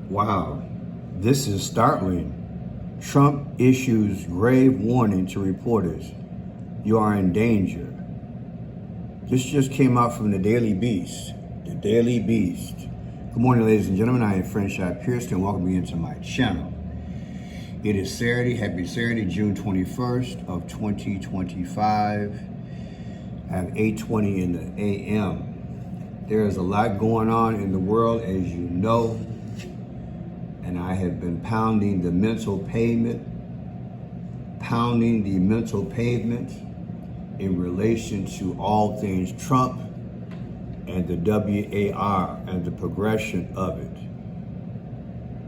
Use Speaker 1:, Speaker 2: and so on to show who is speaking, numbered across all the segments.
Speaker 1: Wow, this is startling. Trump issues grave warning to reporters. You are in danger. This just came out from the Daily Beast. The Daily Beast. Good morning, ladies and gentlemen. I am Franchise Pearson, and welcome again to my channel. It is Saturday. Happy Saturday, June 21st of 2025 at 8:20 in the a.m. There is a lot going on in the world, as you know, and I have been pounding the mental pavement in relation to all things Trump and the WAR and the progression of it,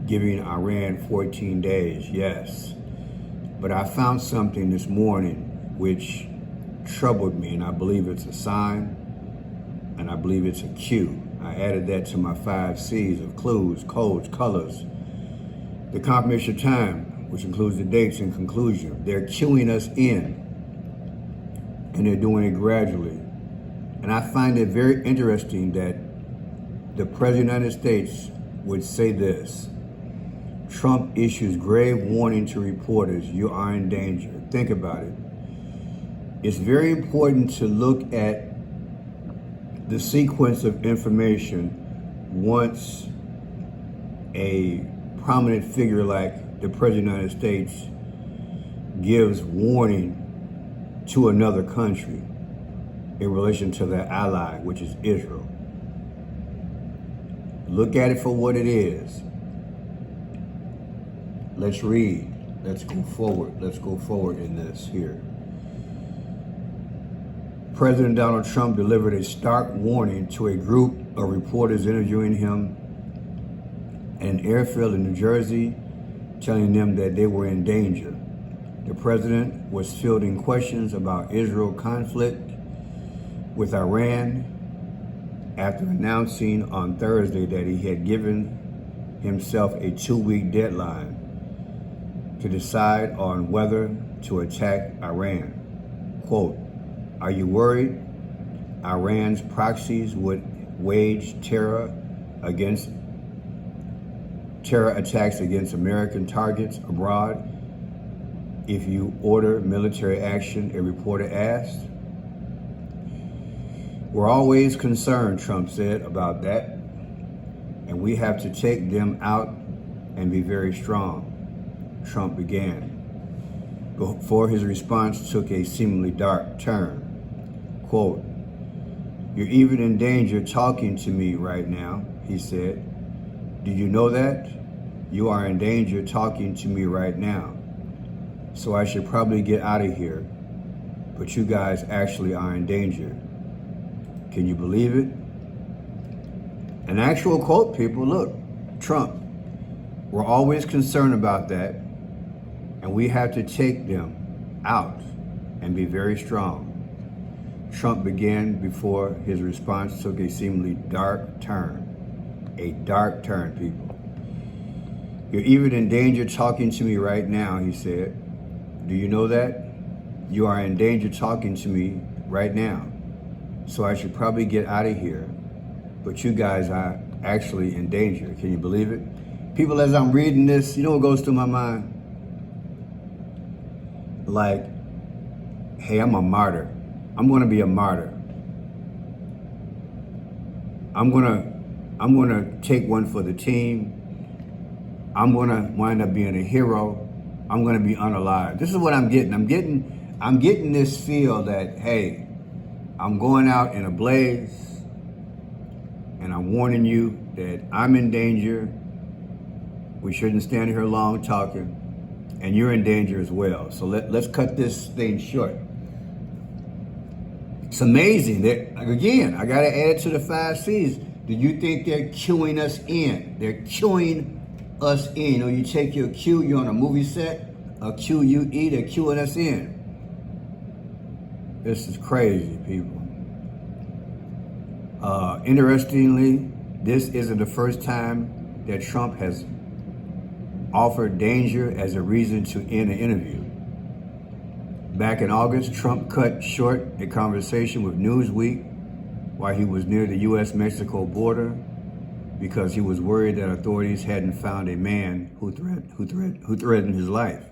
Speaker 1: giving Iran 14 days, yes. But I found something this morning which troubled me, and I believe it's a sign, and I believe it's a cue. I added that to my 5 C's of clues, codes, colors, the confirmation time, which includes the dates and conclusion. They're cueing us in, and they're doing it gradually. And I find it very interesting that the President of the United States would say this: Trump issues grave warning to reporters, you are in danger. Think about it. It's very important to look at the sequence of information once a prominent figure like the President of the United States gives warning to another country in relation to their ally, which is Israel. Look at it for what it is. Let's read. Let's go forward. Let's go forward in this here. President Donald Trump delivered a stark warning to a group of reporters interviewing him at an airfield in New Jersey, telling them that they were in danger. The president was fielding questions about Israel conflict with Iran after announcing on Thursday that he had given himself a 2-week deadline to decide on whether to attack Iran. Quote, "Are you worried Iran's proxies would wage terror attacks against American targets abroad if you order military action?" a reporter asked. "We're always concerned," Trump said, "about that, and we have to take them out and be very strong," Trump began, before his response took a seemingly dark turn. Quote, "You're even in danger talking to me right now," he said. "Do you know that? You are in danger talking to me right now. So I should probably get out of here. But you guys actually are in danger. Can you believe it?" An actual quote, people. Look, Trump, "We're always concerned about that, and we have to take them out and be very strong," Trump began, before his response took a seemingly dark turn. A dark turn, people. "You're even in danger talking to me right now," he said. "Do you know that? You are in danger talking to me right now. So I should probably get out of here. But you guys are actually in danger. Can you believe it?" People, as I'm reading this, you know what goes through my mind? Like, hey, I'm a martyr. I'm going to be a martyr. I'm going to take one for the team. I'm going to wind up being a hero. I'm going to be unalive. This is what I'm getting. I'm getting this feel that, hey, I'm going out in a blaze, and I'm warning you that I'm in danger. We shouldn't stand here long talking, and you're in danger as well. So let's cut this thing short. It's amazing that, again, I got to add it to the 5 C's. Do you think they're cueing us in? They're cueing us in. You know, you take your cue, you're on a movie set, a cue you eat, they're cueing us in. This is crazy, people. Interestingly, this isn't the first time that Trump has offered danger as a reason to end an interview. Back in August, Trump cut short a conversation with Newsweek while he was near the U.S.-Mexico border because he was worried that authorities hadn't found a man who threatened his life.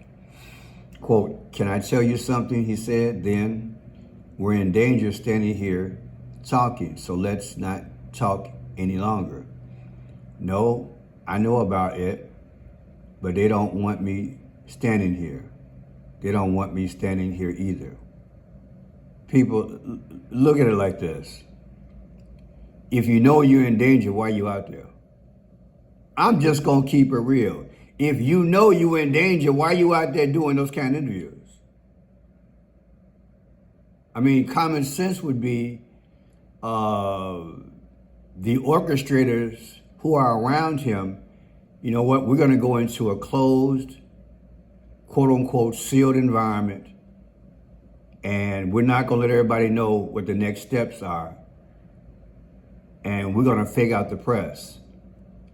Speaker 1: Quote, "Can I tell you something?" he said. "Then we're in danger standing here talking, so let's not talk any longer. No, I know about it, but they don't want me standing here. They don't want me standing here either." People, look at it like this. If you know you're in danger, why are you out there? I'm just going to keep it real. If you know you're in danger, why are you out there doing those kind of interviews? I mean, common sense would be the orchestrators who are around him, you know what, we're going to go into a closed, quote unquote, sealed environment, and we're not going to let everybody know what the next steps are. And we're going to fake out the press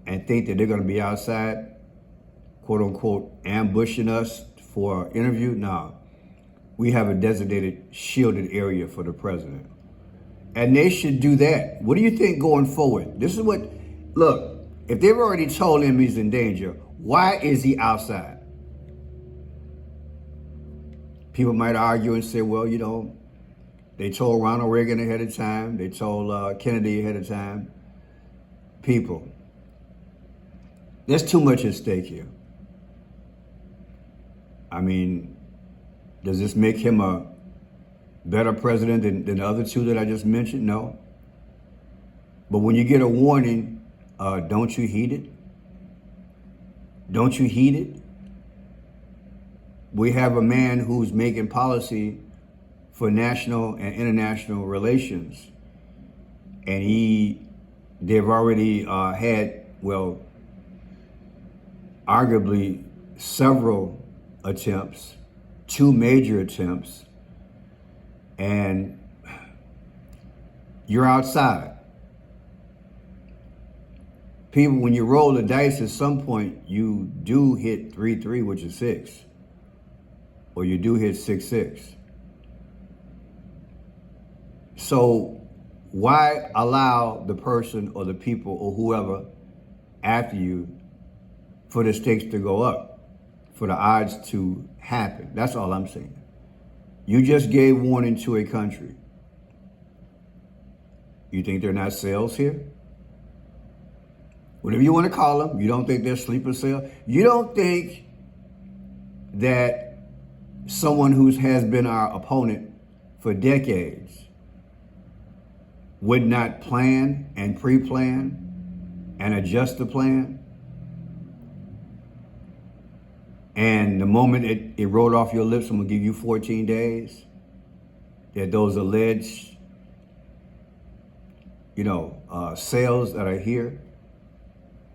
Speaker 1: and think that they're going to be outside, quote unquote, ambushing us for an interview. No, we have a designated shielded area for the president. And they should do that. What do you think going forward? This is what, look, if they've already told him he's in danger, why is he outside? People might argue and say, well, you know, they told Ronald Reagan ahead of time. They told Kennedy ahead of time. People, there's too much at stake here. I mean, does this make him a better president than the other two that I just mentioned? No. But when you get a warning, don't you heed it? Don't you heed it? We have a man who's making policy for national and international relations. And they've already had, well, arguably several attempts, 2 major attempts, and you're outside. People, when you roll the dice, at some point, you do hit 3-3, which is 6. Or you do hit 6-6. So why allow the person or the people or whoever after you for the stakes to go up, for the odds to happen? That's all I'm saying. You just gave warning to a country. You think they're not cells here? Whatever you want to call them, you don't think they're sleeper cells? You don't think that someone who has been our opponent for decades would not plan and pre-plan and adjust the plan? And the moment it rolled off your lips, I'm going to give you 14 days, that those alleged, cells that are here.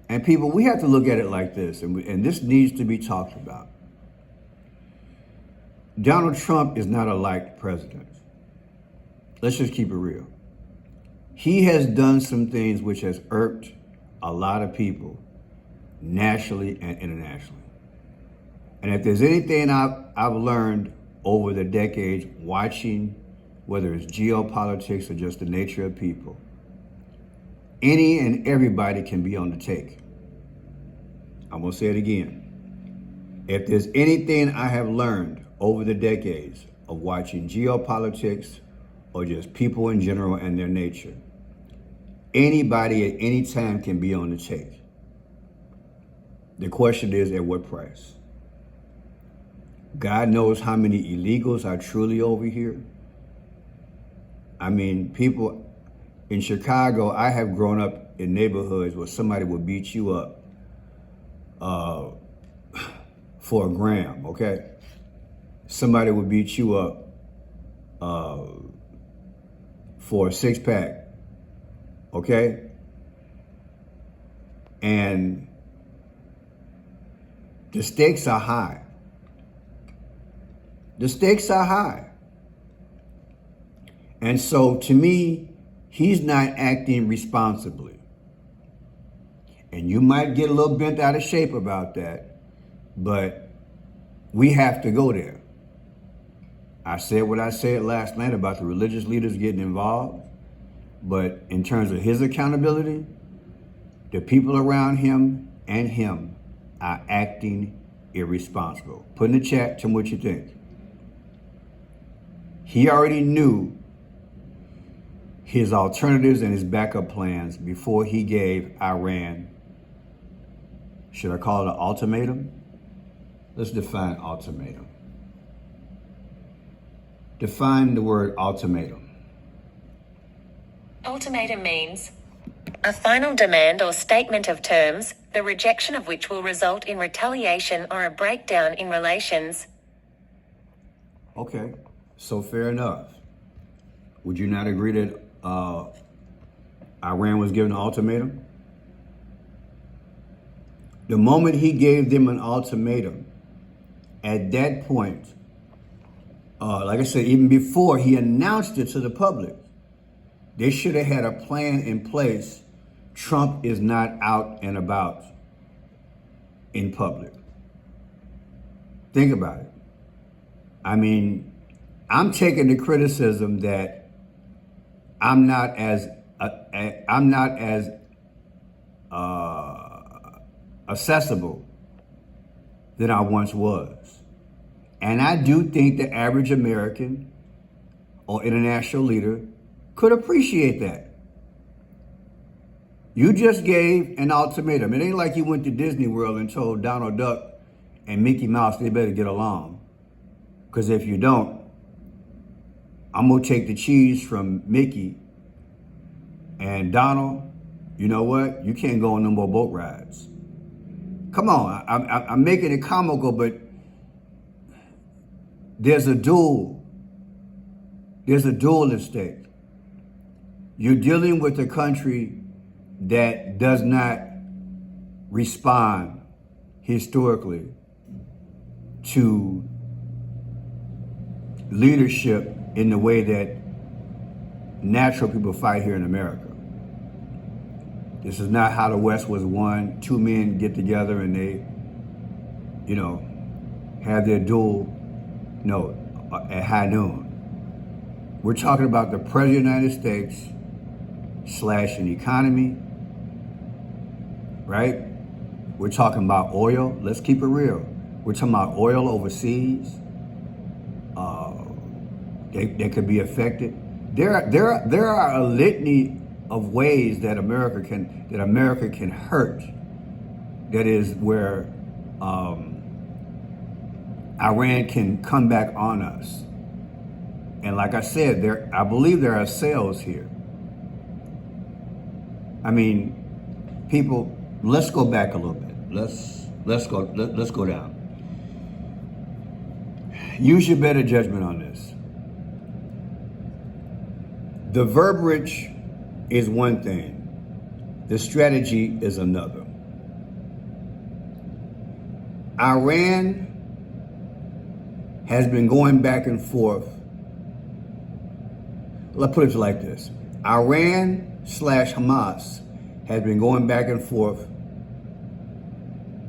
Speaker 1: And people, we have to look at it like this, and this needs to be talked about. Donald Trump is not a liked president. Let's just keep it real. He has done some things which has irked a lot of people, nationally and internationally. And if there's anything I've learned over the decades watching, whether it's geopolitics or just the nature of people, any and everybody can be on the take. I'm going to say it again. If there's anything I have learned over the decades of watching geopolitics or just people in general and their nature, anybody at any time can be on the take. The question is, at what price? God knows how many illegals are truly over here. I mean, people in Chicago, I have grown up in neighborhoods where somebody would beat you up for a gram, okay? Somebody would beat you up for a 6-pack, okay? And the stakes are high. The stakes are high. And so to me, he's not acting responsibly. And you might get a little bent out of shape about that, but we have to go there. I said what I said last night about the religious leaders getting involved, but in terms of his accountability, The people around him and him are acting irresponsible. Put in the chat, tell me what you think. He already knew his alternatives and his backup plans before he gave Iran, should I call it an ultimatum? Let's define ultimatum. Define the word ultimatum.
Speaker 2: Ultimatum means a final demand or statement of terms, the rejection of which will result in retaliation or a breakdown in relations.
Speaker 1: Okay, so fair enough. Would you not agree that Iran was given an ultimatum? The moment he gave them an ultimatum, at that point, like I said, even before he announced it to the public, they should have had a plan in place. Trump is not out and about in public. Think about it. I mean, I'm taking the criticism that I'm not as accessible than I once was. And I do think the average American or international leader could appreciate that. You just gave an ultimatum. It ain't like you went to Disney World and told Donald Duck and Mickey Mouse they better get along. Because if you don't, I'm going to take the cheese from Mickey. And Donald, you know what? You can't go on no more boat rides. Come on, I'm making it comical, but there's a duel at stake. You're dealing with a country that does not respond historically to leadership in the way that natural people fight here in America. This is not how the West was won. Two men get together and they, have their duel, at high noon. We're talking about the President of the United States / an economy, right? We're talking about oil. Let's keep it real. We're talking about oil overseas. They could be affected. There are a litany of ways that America can hurt. That is where Iran can come back on us. And like I said, I believe there are cells here. I mean, people, let's go back a little bit. Let's go down. Use your better judgment on this. The verbiage is one thing. The strategy is another. Iran has been going back and forth. Let's put it like this. Iran / Hamas has been going back and forth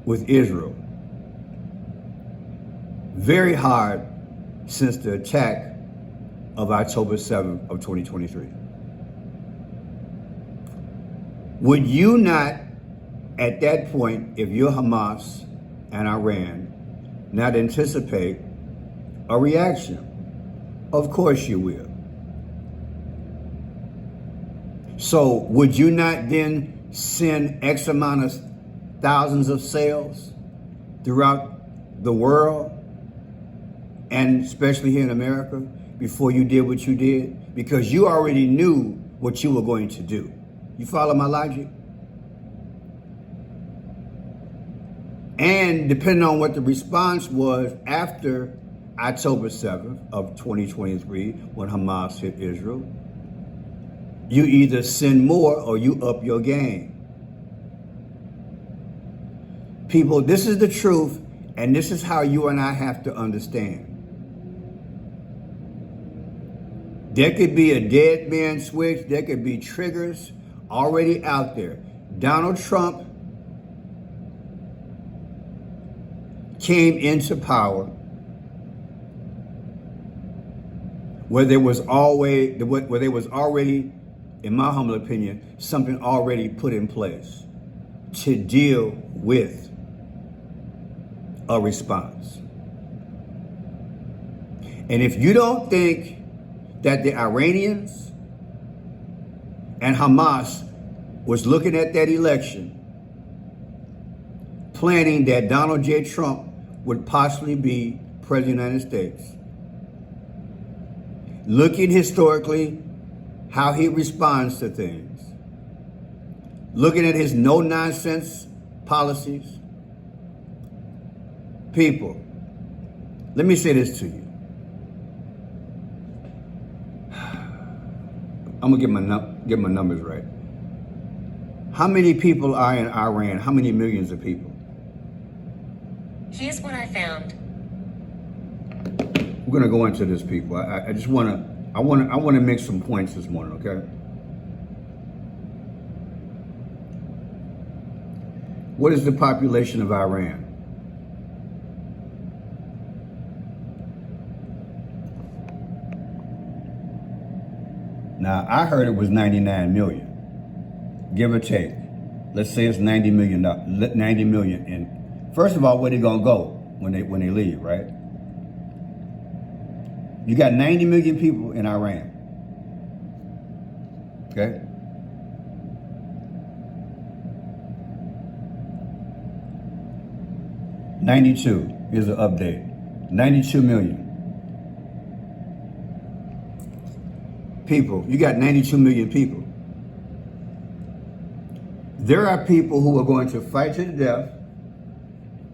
Speaker 1: with Israel very hard since the attack of October 7th of 2023. Would you not, at that point, if you're Hamas and Iran, not anticipate a reaction? Of course you will. So would you not then send X amount of thousands of sails throughout the world, and especially here in America, before you did what you did? Because you already knew what you were going to do. You follow my logic? And depending on what the response was after October 7th of 2023, when Hamas hit Israel, you either send more or you up your game. People, this is the truth, and this is how you and I have to understand. There could be a dead man switch. There could be triggers already out there. Donald Trump came into power where there was already, in my humble opinion, something already put in place. to deal with a response. And if you don't think that the Iranians and Hamas was looking at that election, planning that Donald J. Trump would possibly be President of the United States, looking historically how he responds to things, looking at his no-nonsense policies, people, let me say this to you. I'm gonna get my numbers right. How many people are in Iran? How many millions of people?
Speaker 2: Here's what I found.
Speaker 1: We're gonna go into this, people. I just wanna make some points this morning, okay? What is the population of Iran? Now, I heard it was 99 million, give or take. Let's say it's 90 million. And first of all, where they gonna go when they leave, right? You got 90 million people in Iran. Okay? $92. Here's an update. 92 million. People, you got 92 million people. There are people who are going to fight to the death.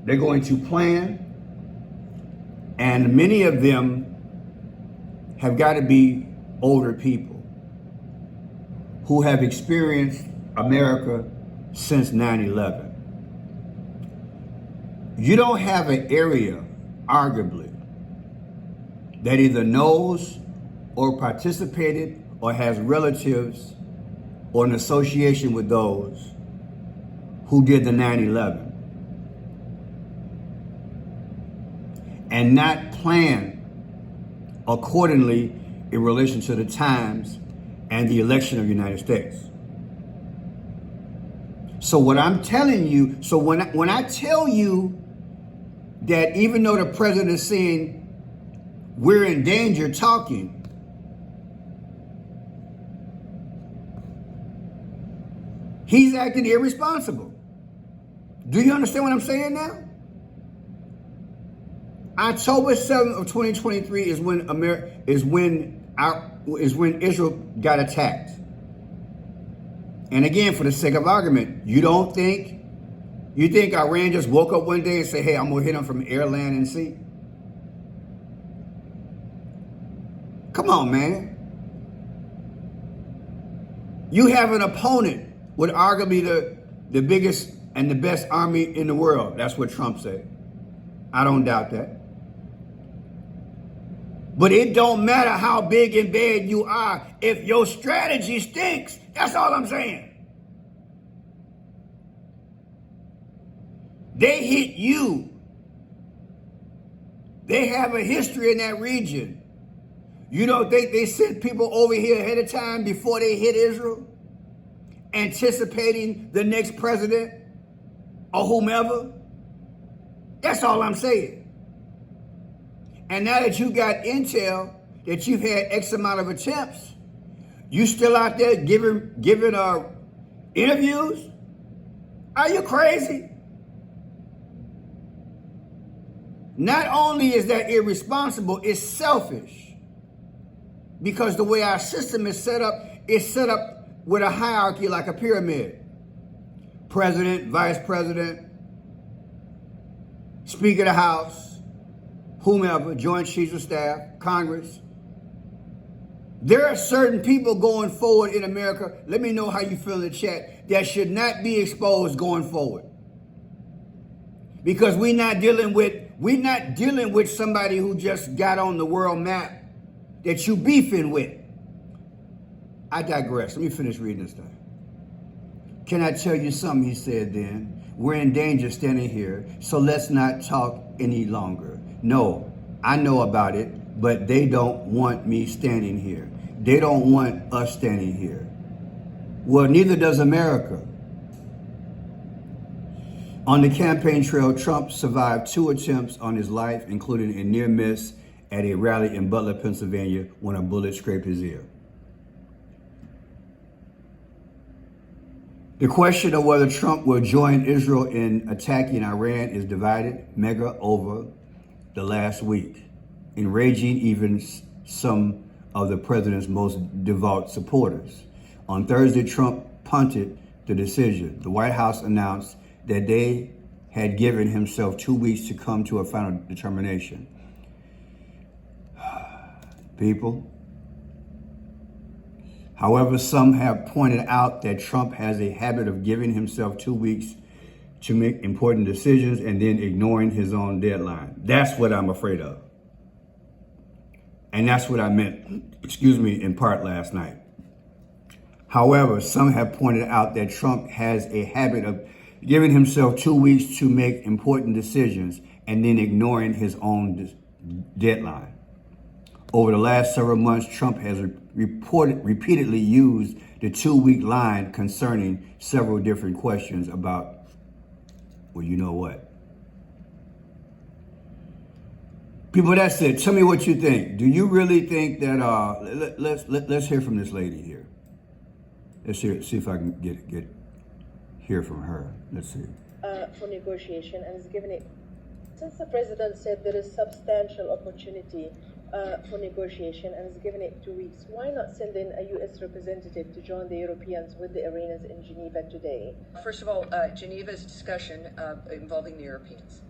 Speaker 1: They're going to plan. And many of them have got to be older people who have experienced America since 9/11. You don't have an area, arguably, that either knows or participated or has relatives or an association with those who did the 9/11 and not plan accordingly in relation to the times and the election of the United States. So what I'm telling you, so when I tell you that even though the president is saying we're in danger talking, he's acting irresponsible. Do you understand what I'm saying now? October 7th of 2023 is when Israel got attacked. And again, for the sake of argument, you think Iran just woke up one day and said, hey, I'm gonna hit them from air, land, and sea? Come on, man. You have an opponent with arguably the biggest and the best army in the world. That's what Trump said. I don't doubt that. But it don't matter how big and bad you are if your strategy stinks. That's all I'm saying. They hit you. They have a history in that region. You don't think they sent people over here ahead of time before they hit Israel, anticipating the next president or whomever? That's all I'm saying. And now that you got intel that you've had X amount of attempts, you still out there giving interviews? Are you crazy? Not only is that irresponsible, it's selfish. Because the way our system is set up with a hierarchy like a pyramid. President, vice president, Speaker of the House, whomever, Joint Chiefs of Staff, Congress. There are certain people going forward in America, let me know how you feel in the chat, that should not be exposed going forward. Because we're not dealing with somebody who just got on the world map that you beefing with. I digress. Let me finish reading this thing. Can I tell you something, he said then? We're in danger standing here, so let's not talk any longer. No, I know about it, but they don't want me standing here. They don't want us standing here. Well, neither does America. On the campaign trail, Trump survived 2 attempts on his life, including a near miss at a rally in Butler, Pennsylvania, when a bullet scraped his ear. The question of whether Trump will join Israel in attacking Iran is divided mega over the last week, enraging even some of the president's most devout supporters. On Thursday, Trump punted the decision. The White House announced that they had given himself 2 weeks to come to a final determination. People. However, some have pointed out that Trump has a habit of giving himself 2 weeks to make important decisions and then ignoring his own deadline. That's what I'm afraid of. And that's what I meant, in part last night. However, some have pointed out that Trump has a habit of giving himself 2 weeks to make important decisions and then ignoring his own deadline. Over the last several months, Trump has repeatedly used the 2-week line concerning several different questions about, well, you know what? People, that's it. Tell me what you think. Do you really think that? Let's hear from this lady here. Let's see if I can hear from her. Let's see.
Speaker 3: For negotiation, and has given it. Since the president said there is substantial opportunity for negotiation and has given it 2 weeks, why not send in a U.S. representative to join the Europeans with the Iranians in Geneva today?
Speaker 4: First of all, Geneva is a discussion involving the Europeans.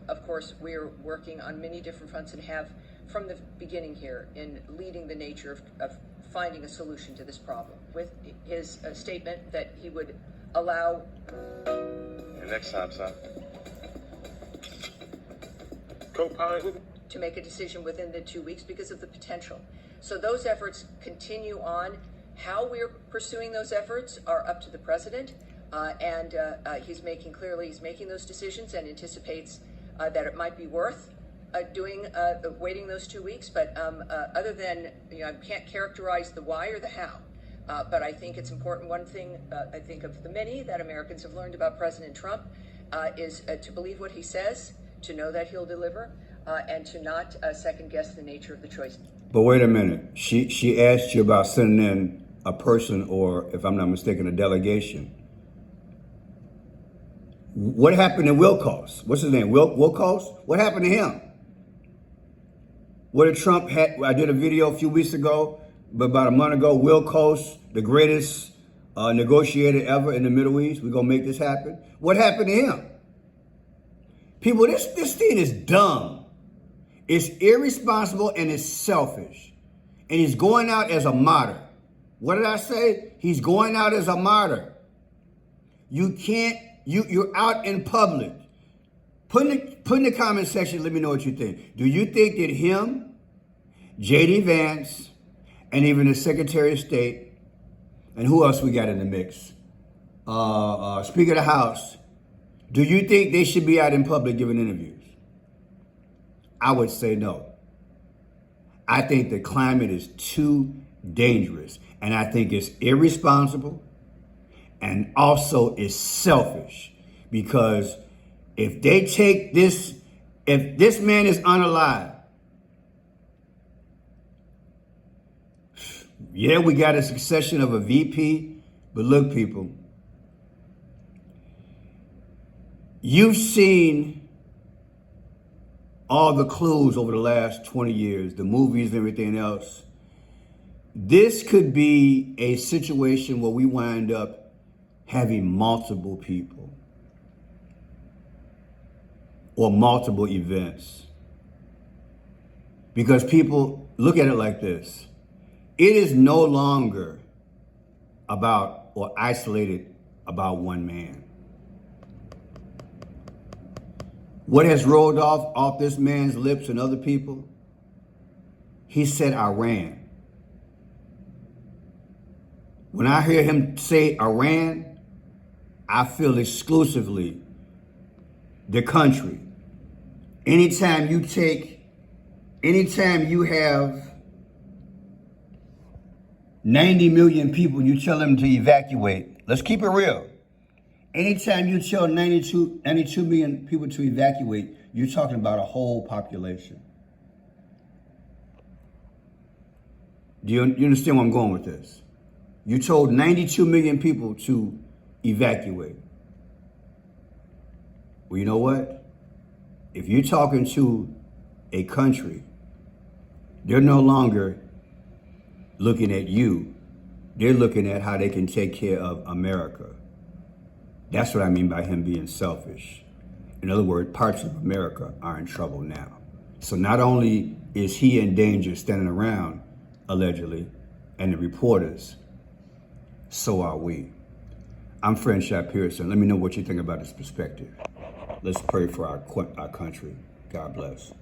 Speaker 4: Of course, we're working on many different fronts and have from the beginning here in leading the nature of finding a solution to this problem. With his statement that he would allow...
Speaker 5: Your next time, son. Co-pilot.
Speaker 4: To make a decision within the 2 weeks because of the potential. So those efforts continue on. How we're pursuing those efforts are up to the president, and he's making those decisions and anticipates that it might be worth waiting those 2 weeks. But other than, I can't characterize the why or the how. But I think it's important. One thing I think of the many that Americans have learned about President Trump is to believe what he says, to know that he'll deliver, and to not second guess the nature of the choice.
Speaker 1: But wait a minute. She asked you about sending in a person, or if I'm not mistaken, a delegation. What happened to Wilcox? What's his name? Wilcox? What happened to him? What did Trump had? I did a video a few weeks ago, but about a month ago, Wilcox, the greatest negotiator ever in the Middle East. We're going to make this happen. What happened to him? People, this thing is dumb. It's irresponsible and it's selfish. And he's going out as a martyr. What did I say? He's going out as a martyr. You can't, you're out in public. Put in the comment section, let me know what you think. Do you think that him, J.D. Vance, and even the Secretary of State, and who else we got in the mix? Speaker of the House, do you think they should be out in public giving interviews? I would say no. I think the climate is too dangerous, and I think it's irresponsible, and also it's selfish, because if they take this, if this man is unalive, yeah, we got a succession of a VP, but look, people, you've seen all the clues over the last 20 years, the movies and everything else. This could be a situation where we wind up having multiple people or multiple events. Because people look at it like this. It is no longer about or isolated about one man. What has rolled off this man's lips and other people? He said Iran. When I hear him say Iran, I feel exclusively the country. Anytime you have 90 million people, you tell them to evacuate. Let's keep it real. Anytime you tell 92 million people to evacuate, you're talking about a whole population. Do you understand where I'm going with this? You told 92 million people to evacuate. Well, you know what? If you're talking to a country, they're no longer looking at you. They're looking at how they can take care of America. That's what I mean by him being selfish. In other words, parts of America are in trouble now. So not only is he in danger standing around, allegedly, and the reporters, so are we. I'm Franchot Pearson. Let me know what you think about this perspective. Let's pray for our country. God bless.